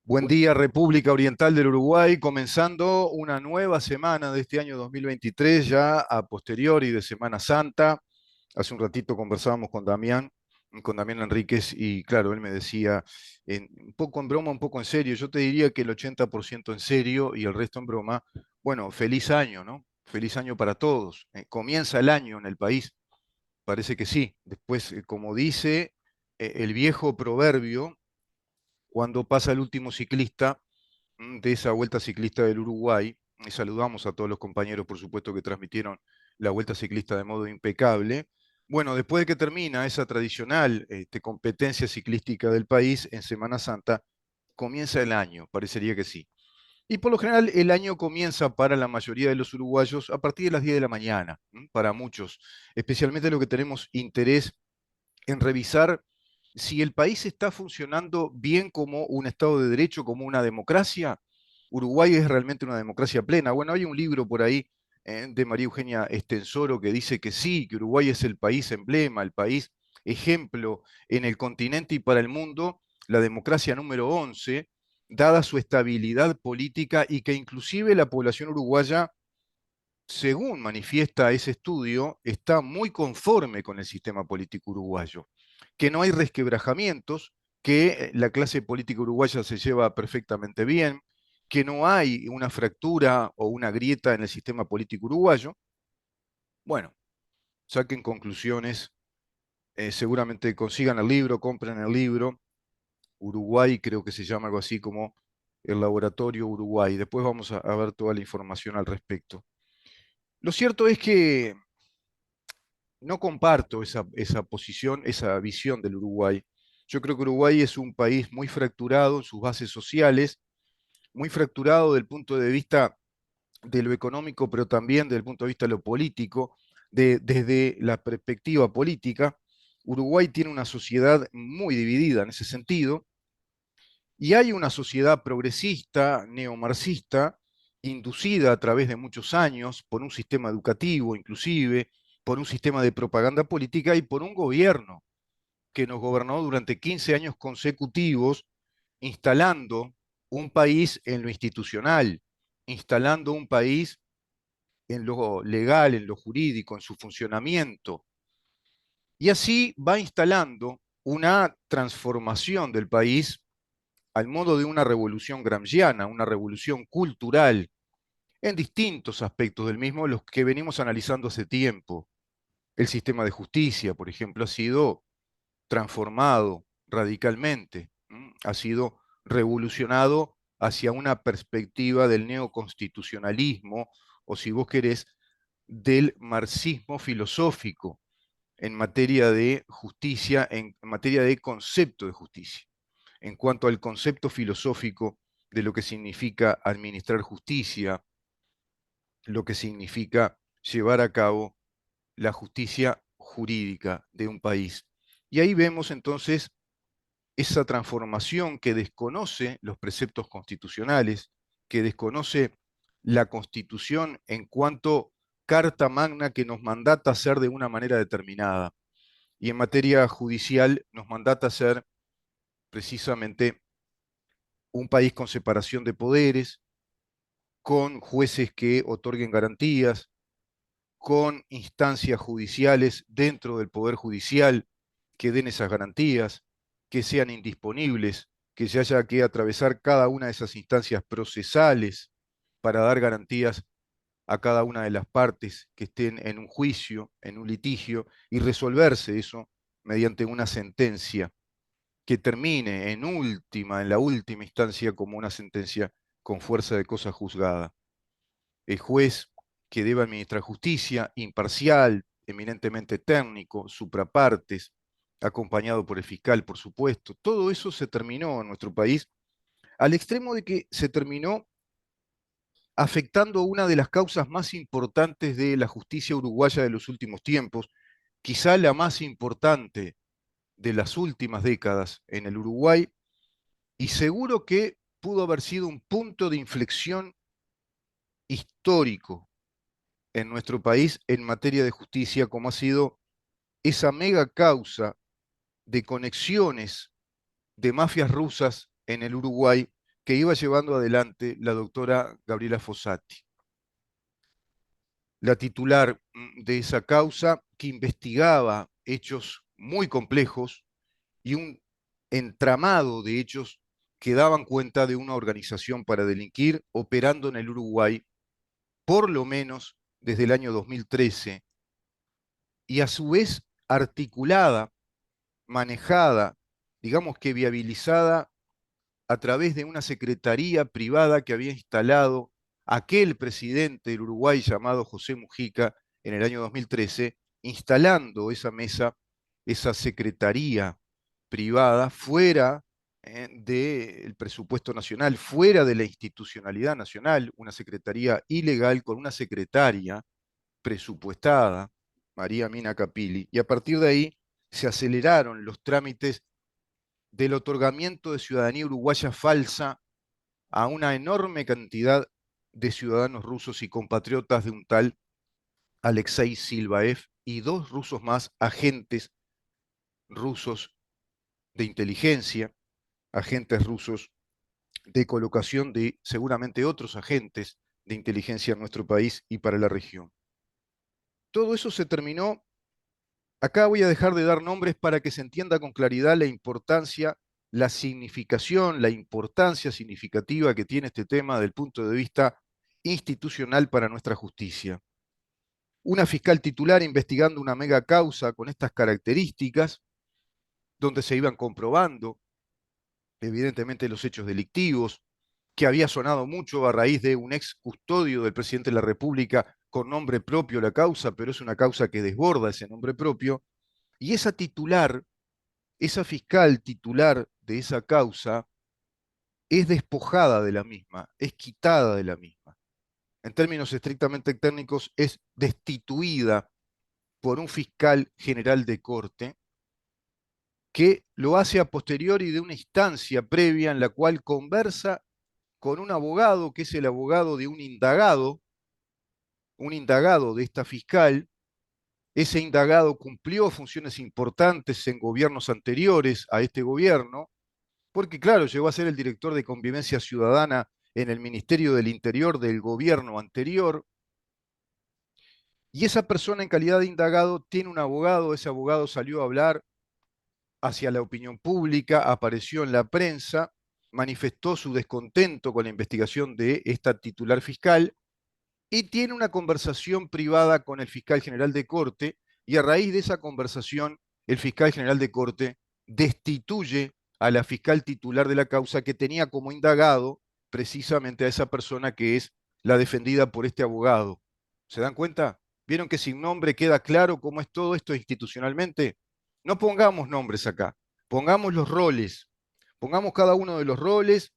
Buen día, República Oriental del Uruguay, comenzando una nueva semana de este año 2023, ya a posteriori de Semana Santa. Hace un ratito conversábamos con Damián Enríquez, y claro, él me decía, un poco en broma, un poco en serio, yo te diría que el 80% en serio y el resto en broma. Bueno, feliz año, ¿no? Feliz año para todos. Comienza el año en el país, parece que sí. Después, como dice el viejo proverbio, cuando pasa el último ciclista de esa Vuelta Ciclista del Uruguay, y saludamos a todos los compañeros, por supuesto, que transmitieron la Vuelta Ciclista de modo impecable. Bueno, después de que termina esa tradicional competencia ciclística del país, en Semana Santa comienza el año, parecería que sí. Y por lo general el año comienza para la mayoría de los uruguayos a partir de las 10 de la mañana, para muchos, especialmente los que tenemos interés en revisar si el país está funcionando bien como un Estado de Derecho, como una democracia. Uruguay es realmente una democracia plena. Bueno, hay un libro por ahí de María Eugenia Estensoro que dice que sí, que Uruguay es el país emblema, el país ejemplo en el continente y para el mundo, la democracia número 11, dada su estabilidad política, y que inclusive la población uruguaya, según manifiesta ese estudio, está muy conforme con el sistema político uruguayo, que no hay resquebrajamientos, que la clase política uruguaya se lleva perfectamente bien, que no hay una fractura o una grieta en el sistema político uruguayo. Bueno, saquen conclusiones, seguramente consigan el libro, compren el libro. Uruguay creo que se llama algo así como el Laboratorio Uruguay. Después vamos a ver toda la información al respecto. Lo cierto es que no comparto esa posición, esa visión del Uruguay. Yo creo que Uruguay es un país muy fracturado en sus bases sociales, muy fracturado desde el punto de vista de lo económico, pero también desde el punto de vista de lo político, desde la perspectiva política. Uruguay tiene una sociedad muy dividida en ese sentido, y hay una sociedad progresista, neomarxista, inducida a través de muchos años por un sistema educativo, inclusive, por un sistema de propaganda política y por un gobierno que nos gobernó durante 15 años consecutivos, instalando un país en lo institucional, instalando un país en lo legal, en lo jurídico, en su funcionamiento. Y así va instalando una transformación del país al modo de una revolución gramsciana, una revolución cultural, en distintos aspectos del mismo, los que venimos analizando hace tiempo. El sistema de justicia, por ejemplo, ha sido transformado radicalmente, ha sido revolucionado hacia una perspectiva del neoconstitucionalismo, o si vos querés, del marxismo filosófico en materia de justicia, en materia de concepto de justicia, en cuanto al concepto filosófico de lo que significa administrar justicia, lo que significa llevar a cabo la justicia jurídica de un país. Y ahí vemos entonces esa transformación que desconoce los preceptos constitucionales, que desconoce la Constitución en cuanto carta magna que nos mandata ser de una manera determinada. Y en materia judicial nos mandata ser precisamente un país con separación de poderes, con jueces que otorguen garantías, con instancias judiciales dentro del Poder Judicial que den esas garantías, que sean indisponibles, que se haya que atravesar cada una de esas instancias procesales para dar garantías a cada una de las partes que estén en un juicio, en un litigio, y resolverse eso mediante una sentencia que termine en la última instancia, como una sentencia con fuerza de cosa juzgada. El juez que debe administrar justicia, imparcial, eminentemente técnico, suprapartes, acompañado por el fiscal, por supuesto. Todo eso se terminó en nuestro país, al extremo de que se terminó afectando una de las causas más importantes de la justicia uruguaya de los últimos tiempos, quizá la más importante de las últimas décadas en el Uruguay, y seguro que pudo haber sido un punto de inflexión histórico en nuestro país en materia de justicia, como ha sido esa mega causa de conexiones de mafias rusas en el Uruguay que iba llevando adelante la doctora Gabriela Fossati, la titular de esa causa que investigaba hechos muy complejos y un entramado de hechos que daban cuenta de una organización para delinquir operando en el Uruguay, por lo menos desde el año 2013, y a su vez articulada, manejada, digamos que viabilizada a través de una secretaría privada que había instalado aquel presidente del Uruguay llamado José Mujica en el año 2013, instalando esa mesa, esa secretaría privada fuera del presupuesto nacional, fuera de la institucionalidad nacional, una secretaría ilegal con una secretaria presupuestada, María Mina Capilli, y a partir de ahí se aceleraron los trámites del otorgamiento de ciudadanía uruguaya falsa a una enorme cantidad de ciudadanos rusos y compatriotas de un tal Alexei Silvaev y dos rusos más, agentes rusos de inteligencia, agentes rusos de colocación de seguramente otros agentes de inteligencia en nuestro país y para la región. Todo eso se terminó. Acá voy a dejar de dar nombres para que se entienda con claridad la importancia, la significación, la importancia significativa que tiene este tema desde el punto de vista institucional para nuestra justicia. Una fiscal titular investigando una mega causa con estas características, donde se iban comprobando evidentemente los hechos delictivos, que había sonado mucho a raíz de un ex custodio del presidente de la República con nombre propio la causa, pero es una causa que desborda ese nombre propio, y esa titular, esa fiscal titular de esa causa, es despojada de la misma, es quitada de la misma. En términos estrictamente técnicos, es destituida por un fiscal general de corte que lo hace a posteriori de una instancia previa en la cual conversa con un abogado que es el abogado de un indagado de esta fiscal. Ese indagado cumplió funciones importantes en gobiernos anteriores a este gobierno, porque claro, llegó a ser el director de Convivencia Ciudadana en el Ministerio del Interior del gobierno anterior, y esa persona en calidad de indagado tiene un abogado, ese abogado salió a hablar hacia la opinión pública, apareció en la prensa, manifestó su descontento con la investigación de esta titular fiscal y tiene una conversación privada con el fiscal general de corte, y a raíz de esa conversación el fiscal general de corte destituye a la fiscal titular de la causa que tenía como indagado precisamente a esa persona que es la defendida por este abogado. ¿Se dan cuenta? ¿Vieron que sin nombre queda claro cómo es todo esto institucionalmente? No pongamos nombres acá, pongamos los roles, pongamos cada uno de los roles,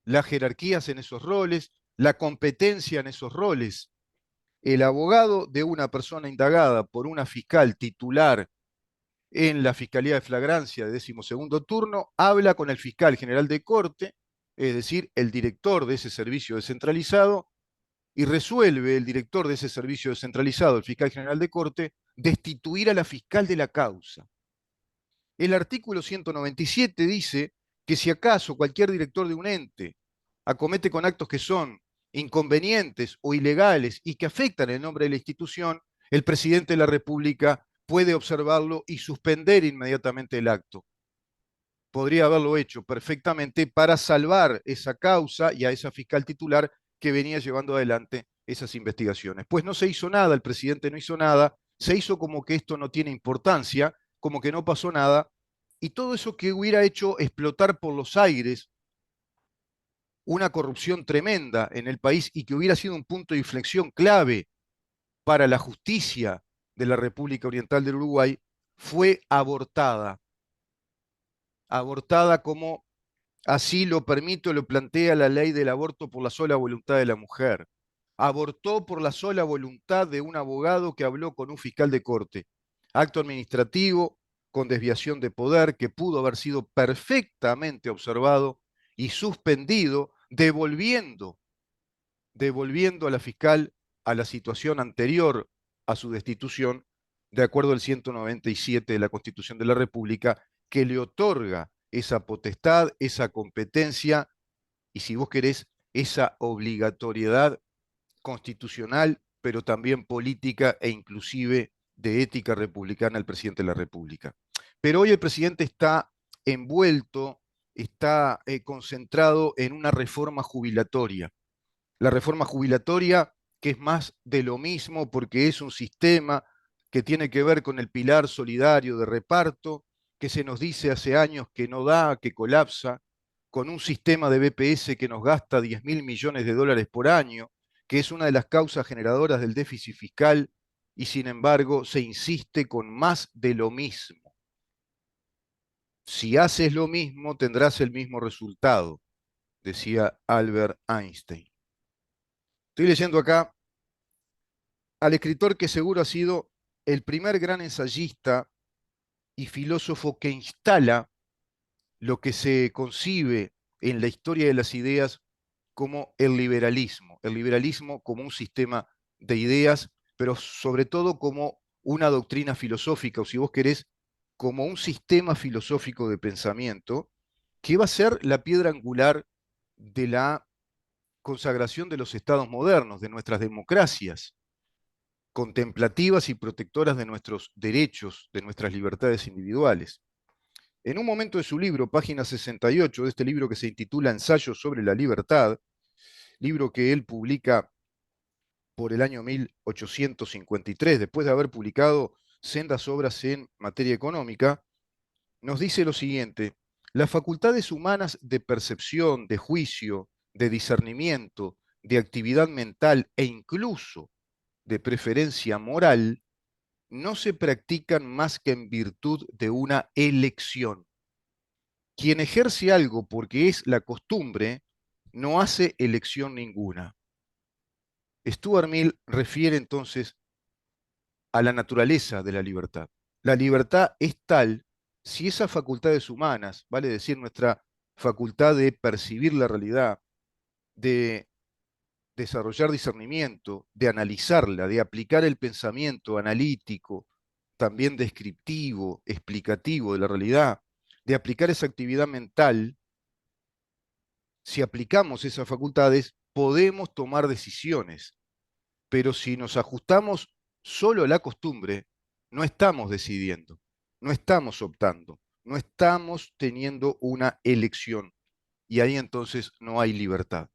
las jerarquías en esos roles, la competencia en esos roles. El abogado de una persona indagada por una fiscal titular en la Fiscalía de Flagrancia de 12º turno habla con el fiscal general de corte, es decir, el director de ese servicio descentralizado, y resuelve el director de ese servicio descentralizado, el fiscal general de corte, destituir a la fiscal de la causa. El artículo 197 dice que si acaso cualquier director de un ente acomete con actos que son inconvenientes o ilegales y que afectan el nombre de la institución, el presidente de la República puede observarlo y suspender inmediatamente el acto. Podría haberlo hecho perfectamente para salvar esa causa y a esa fiscal titular que venía llevando adelante esas investigaciones. Pues no se hizo nada, el presidente no hizo nada, se hizo como que esto no tiene importancia, como que no pasó nada, y todo eso que hubiera hecho explotar por los aires una corrupción tremenda en el país y que hubiera sido un punto de inflexión clave para la justicia de la República Oriental del Uruguay, fue abortada. Abortada como así lo permite o lo plantea la ley del aborto por la sola voluntad de la mujer. Abortó por la sola voluntad de un abogado que habló con un fiscal de corte. Acto administrativo con desviación de poder que pudo haber sido perfectamente observado y suspendido, devolviendo a la fiscal a la situación anterior a su destitución, de acuerdo al 197 de la Constitución de la República, que le otorga esa potestad, esa competencia y si vos querés, esa obligatoriedad constitucional, pero también política e inclusive de ética republicana al presidente de la República. Pero hoy el presidente está envuelto, está concentrado en una reforma jubilatoria. La reforma jubilatoria, que es más de lo mismo porque es un sistema que tiene que ver con el pilar solidario de reparto, que se nos dice hace años que no da, que colapsa, con un sistema de BPS que nos gasta 10.000 millones de dólares por año, que es una de las causas generadoras del déficit fiscal, y sin embargo se insiste con más de lo mismo. Si haces lo mismo, tendrás el mismo resultado, decía Albert Einstein. Estoy leyendo acá al escritor que seguro ha sido el primer gran ensayista y filósofo que instala lo que se concibe en la historia de las ideas como el liberalismo como un sistema de ideas, pero sobre todo como una doctrina filosófica, o si vos querés, como un sistema filosófico de pensamiento, que va a ser la piedra angular de la consagración de los estados modernos, de nuestras democracias contemplativas y protectoras de nuestros derechos, de nuestras libertades individuales. En un momento de su libro, página 68, de este libro que se intitula Ensayos sobre la libertad, libro que él publica por el año 1853, después de haber publicado sendas obras en materia económica, nos dice lo siguiente: las facultades humanas de percepción, de juicio, de discernimiento, de actividad mental e incluso de preferencia moral no se practican más que en virtud de una elección. Quien ejerce algo porque es la costumbre, no hace elección ninguna. Stuart Mill refiere entonces a la naturaleza de la libertad. La libertad es tal si esas facultades humanas, vale decir nuestra facultad de percibir la realidad, de desarrollar discernimiento, de analizarla, de aplicar el pensamiento analítico, también descriptivo, explicativo de la realidad, de aplicar esa actividad mental, si aplicamos esas facultades, podemos tomar decisiones, pero si nos ajustamos solo a la costumbre, no estamos decidiendo, no estamos optando, no estamos teniendo una elección, y ahí entonces no hay libertad.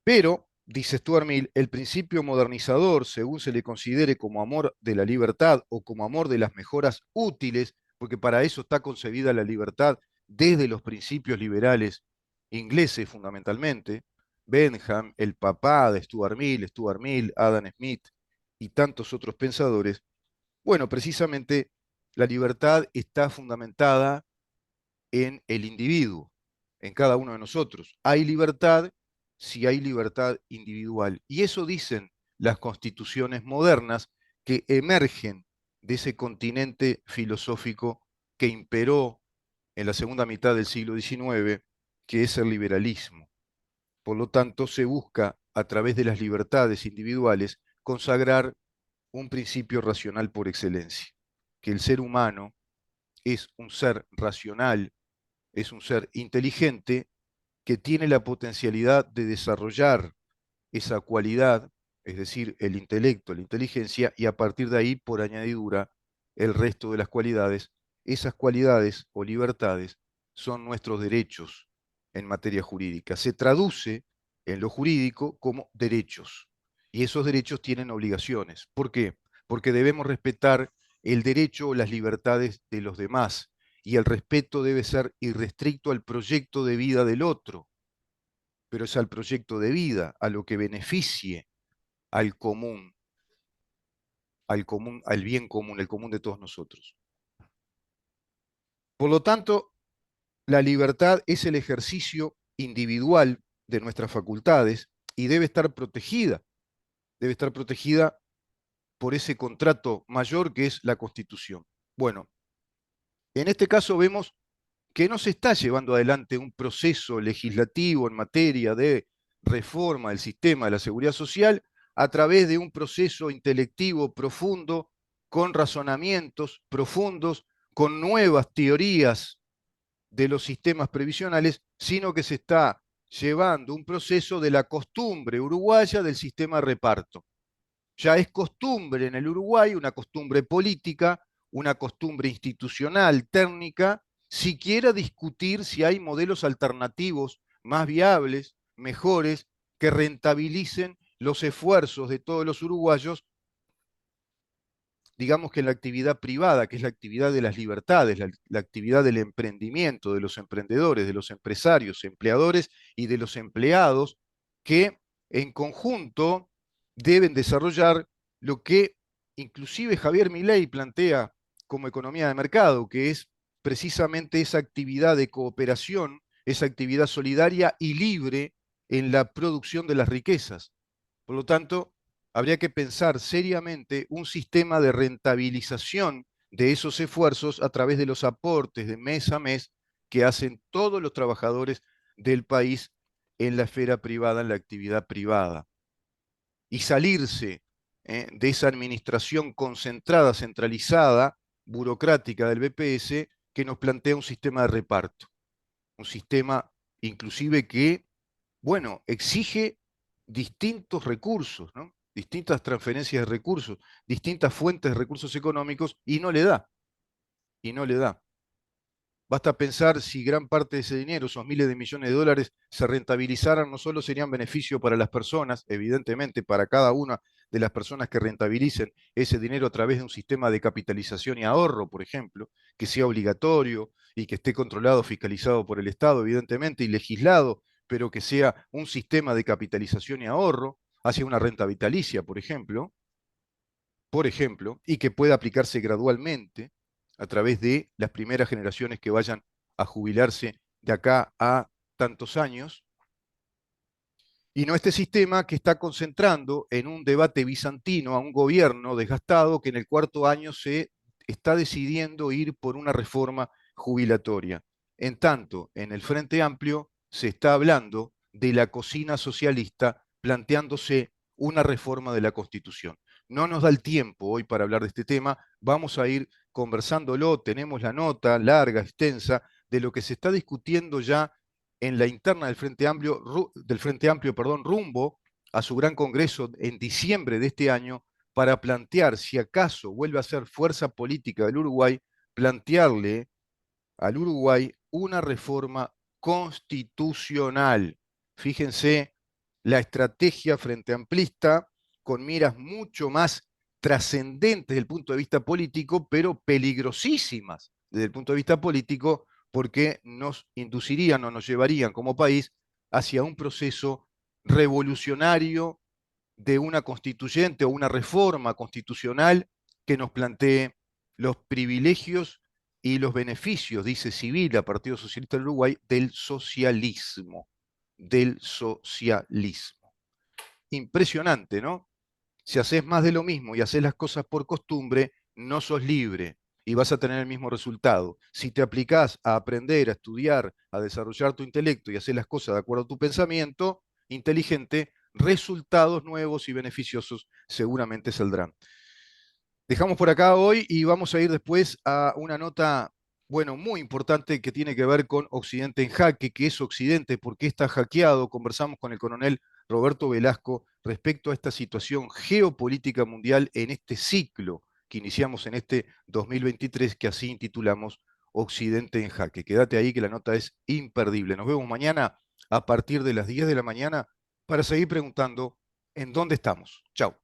Pero, dice Stuart Mill, el principio modernizador, según se le considere como amor de la libertad o como amor de las mejoras útiles, porque para eso está concebida la libertad desde los principios liberales ingleses fundamentalmente, Bentham, el papá de Stuart Mill, Adam Smith y tantos otros pensadores, bueno, precisamente la libertad está fundamentada en el individuo, en cada uno de nosotros. Hay libertad si hay libertad individual. Y eso dicen las constituciones modernas que emergen de ese continente filosófico que imperó en la segunda mitad del siglo XIX, que es el liberalismo. Por lo tanto, se busca, a través de las libertades individuales, consagrar un principio racional por excelencia, que el ser humano es un ser racional, es un ser inteligente que tiene la potencialidad de desarrollar esa cualidad, es decir, el intelecto, la inteligencia, y a partir de ahí, por añadidura, el resto de las cualidades. Esas cualidades o libertades son nuestros derechos en materia jurídica. Se traduce en lo jurídico como derechos. Y esos derechos tienen obligaciones. ¿Por qué? Porque debemos respetar el derecho o las libertades de los demás. Y el respeto debe ser irrestricto al proyecto de vida del otro, pero es al proyecto de vida, a lo que beneficie al común, al bien común, el común de todos nosotros. Por lo tanto, la libertad es el ejercicio individual de nuestras facultades y debe estar protegida por ese contrato mayor que es la Constitución. Bueno, en este caso vemos que no se está llevando adelante un proceso legislativo en materia de reforma del sistema de la seguridad social a través de un proceso intelectivo profundo, con razonamientos profundos, con nuevas teorías de los sistemas previsionales, sino que se está llevando un proceso de la costumbre uruguaya del sistema de reparto. Ya es costumbre en el Uruguay, una costumbre política, una costumbre institucional, técnica, siquiera discutir si hay modelos alternativos más viables, mejores, que rentabilicen los esfuerzos de todos los uruguayos, digamos que en la actividad privada, que es la actividad de las libertades, la actividad del emprendimiento, de los emprendedores, de los empresarios, empleadores y de los empleados, que en conjunto deben desarrollar lo que inclusive Javier Milei plantea como economía de mercado, que es precisamente esa actividad de cooperación, esa actividad solidaria y libre en la producción de las riquezas. Por lo tanto, habría que pensar seriamente un sistema de rentabilización de esos esfuerzos a través de los aportes de mes a mes que hacen todos los trabajadores del país en la esfera privada, en la actividad privada. Y salirse de esa administración concentrada, centralizada, burocrática del BPS, que nos plantea un sistema de reparto. Un sistema inclusive que, bueno, exige distintos recursos, ¿no? Distintas transferencias de recursos, distintas fuentes de recursos económicos, y no le da, y no le da. Basta pensar si gran parte de ese dinero, esos miles de millones de dólares, se rentabilizaran, no solo serían beneficio para las personas, evidentemente para cada una de las personas que rentabilicen ese dinero a través de un sistema de capitalización y ahorro, por ejemplo, que sea obligatorio y que esté controlado, fiscalizado por el Estado, evidentemente, y legislado, pero que sea un sistema de capitalización y ahorro hacia una renta vitalicia, por ejemplo, y que pueda aplicarse gradualmente a través de las primeras generaciones que vayan a jubilarse de acá a tantos años, y no este sistema que está concentrando en un debate bizantino a un gobierno desgastado que en el cuarto año se está decidiendo ir por una reforma jubilatoria. En tanto, en el Frente Amplio se está hablando de la cocina socialista planteándose una reforma de la Constitución. No nos da el tiempo hoy para hablar de este tema, vamos a ir conversándolo, tenemos la nota larga, extensa, de lo que se está discutiendo ya en la interna del Frente Amplio, perdón, rumbo a su gran congreso en diciembre de este año para plantear, si acaso vuelve a ser fuerza política del Uruguay, plantearle al Uruguay una reforma constitucional. Fíjense la estrategia frente amplista con miras mucho más trascendentes desde el punto de vista político, pero peligrosísimas desde el punto de vista político, porque nos inducirían o nos llevarían como país hacia un proceso revolucionario de una constituyente o una reforma constitucional que nos plantee los privilegios y los beneficios, dice Civil, Partido Socialista del Uruguay, del socialismo. Del socialismo. Impresionante, ¿no? Si haces más de lo mismo y haces las cosas por costumbre, no sos libre y vas a tener el mismo resultado. Si te aplicás a aprender, a estudiar, a desarrollar tu intelecto y hacer las cosas de acuerdo a tu pensamiento inteligente, resultados nuevos y beneficiosos seguramente saldrán. Dejamos por acá hoy y vamos a ir después a una nota, bueno, muy importante que tiene que ver con Occidente en jaque, que es Occidente, por qué está hackeado. Conversamos con el coronel Roberto Velasco respecto a esta situación geopolítica mundial en este ciclo que iniciamos en este 2023, que así intitulamos Occidente en jaque. Quédate ahí que la nota es imperdible. Nos vemos mañana a partir de las 10 de la mañana para seguir preguntando en dónde estamos. Chao.